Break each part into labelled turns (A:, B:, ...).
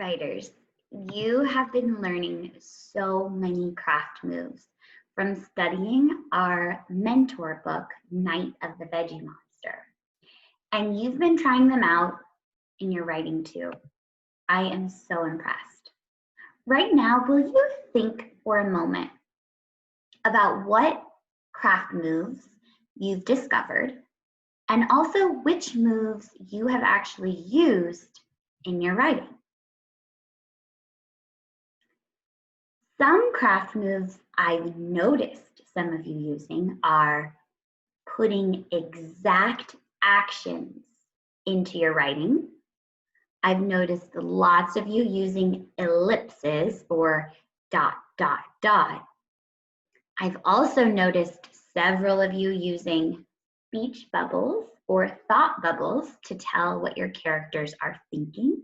A: Writers, you have been learning so many craft moves from studying our mentor book, Night of the Veggie Monster. And you've been trying them out in your writing too. I am so impressed. Right now, will you think for a moment about what craft moves you've discovered and also which moves you have actually used in your writing? Some craft moves I've noticed some of you using are putting exact actions into your writing. I've noticed lots of you using ellipses or ... I've also noticed several of you using speech bubbles or thought bubbles to tell what your characters are thinking.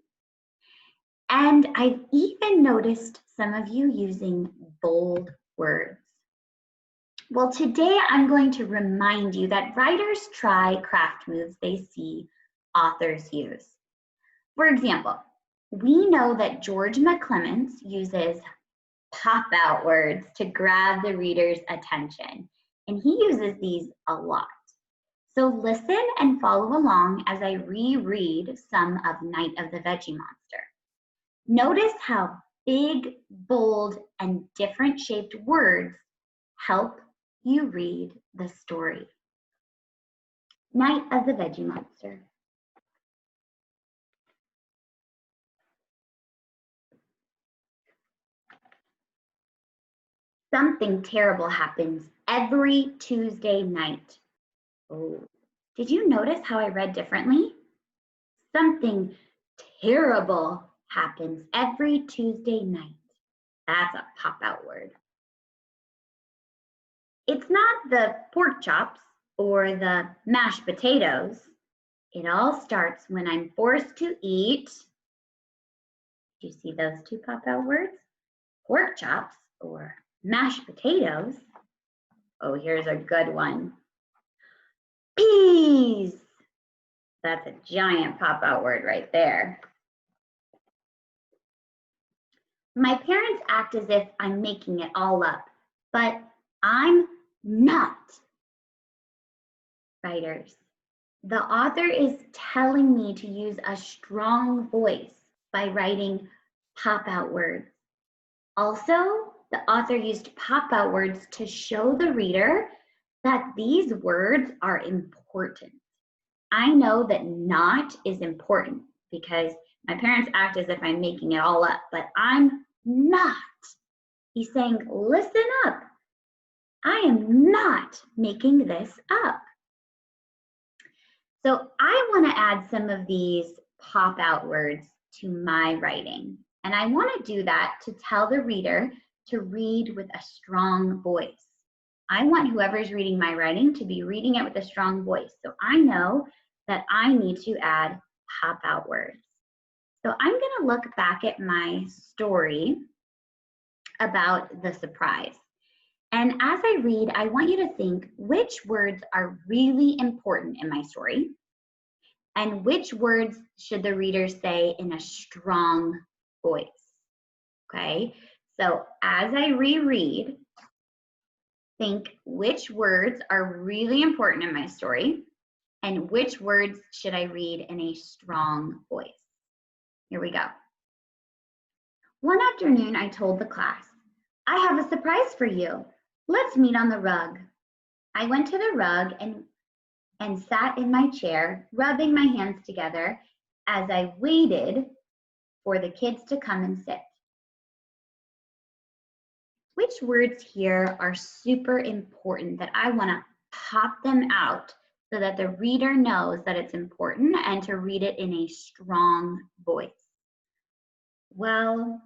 A: And I've even noticed some of you using bold words. Well, today I'm going to remind you that writers try craft moves they see authors use. For example, we know that George McClements uses pop-out words to grab the reader's attention, and he uses these a lot. So listen and follow along as I reread some of Night of the Veggie Monster. Notice how big, bold, and different shaped words help you read the story. Night of the Veggie Monster. Something terrible happens every Tuesday night. Oh, did you notice how I read differently? Something terrible happens every Tuesday night. That's a pop-out word. It's not the pork chops or the mashed potatoes. It all starts when I'm forced to eat. Do you see those two pop-out words? Pork chops or mashed potatoes. Oh, here's a good one. Peas. That's a giant pop-out word right there. My parents act as if I'm making it all up, but I'm not. Writers, the author is telling me to use a strong voice by writing pop-out words. Also, the author used pop-out words to show the reader that these words are important. I know that not is important because my parents act as if I'm making it all up, but I'm not. He's saying, listen up. I am not making this up. So I want to add some of these pop-out words to my writing. And I want to do that to tell the reader to read with a strong voice. I want whoever's reading my writing to be reading it with a strong voice. So I know that I need to add pop-out words. So I'm going to look back at my story about the surprise. And as I read, I want you to think which words are really important in my story and which words should the reader say in a strong voice. Okay, so as I reread, think which words are really important in my story and which words should I read in a strong voice. Here we go. One afternoon, I told the class, I have a surprise for you. Let's meet on the rug. I went to the rug and sat in my chair, rubbing my hands together as I waited for the kids to come and sit. Which words here are super important that I want to pop them out so that the reader knows that it's important and to read it in a strong voice? Well,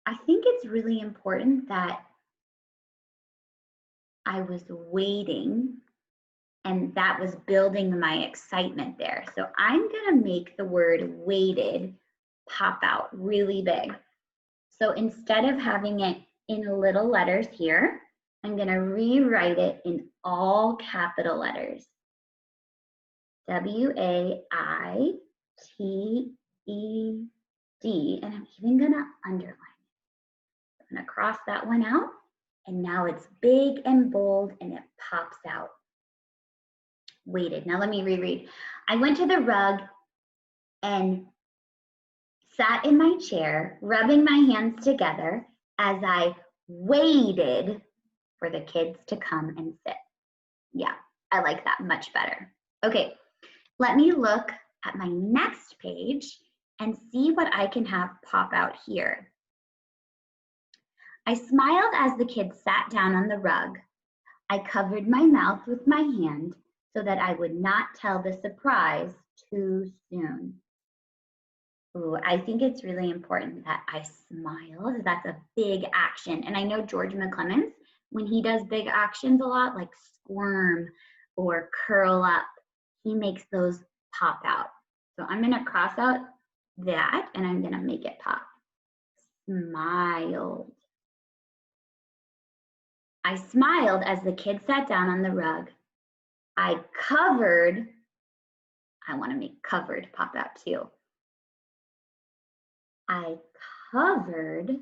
A: I think it's really important that I was waiting and that was building my excitement there. So I'm gonna make the word waited pop out really big. So instead of having it in little letters here, I'm gonna rewrite it in all capital letters. W-A-I-T-E-D. D, and I'm even gonna underline it. I'm gonna cross that one out, and now it's big and bold and it pops out. Waited. Now let me reread. I went to the rug and sat in my chair, rubbing my hands together as I waited for the kids to come and sit. Yeah, I like that much better. Okay, let me look at my next page and see what I can have pop out here. I smiled as the kids sat down on the rug. I covered my mouth with my hand so that I would not tell the surprise too soon. Ooh, I think it's really important that I smile. That's a big action. And I know George McClements, when he does big actions a lot, like squirm or curl up, he makes those pop out. So I'm gonna cross out that and I'm gonna make it pop. Smiled. I smiled as the kids sat down on the rug. I covered, I wanna make covered pop out too. I covered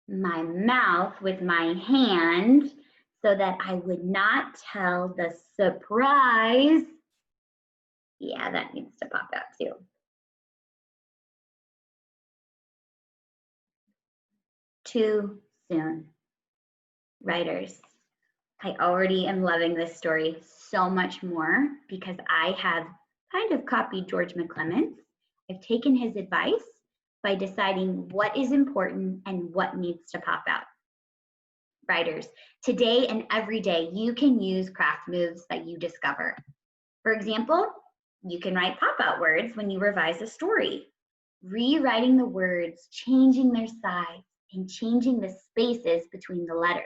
A: my mouth with my hand so that I would not tell the surprise. Yeah, that needs to pop out too. Too soon. Writers, I already am loving this story so much more because I have kind of copied George McClements. I've taken his advice by deciding what is important and what needs to pop out. Writers, today and every day, you can use craft moves that you discover. For example, you can write pop-out words when you revise a story, rewriting the words, changing their size, and changing the spaces between the letters.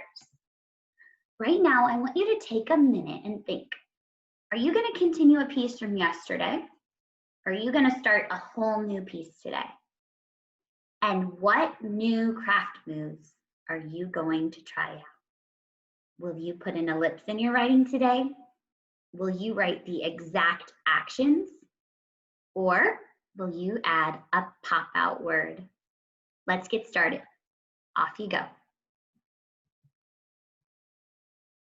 A: Right now, I want you to take a minute and think, are you going to continue a piece from yesterday? Or are you going to start a whole new piece today? And what new craft moves are you going to try out? Will you put an ellipse in your writing today? Will you write the exact actions? Or will you add a pop-out word? Let's get started. Off you go.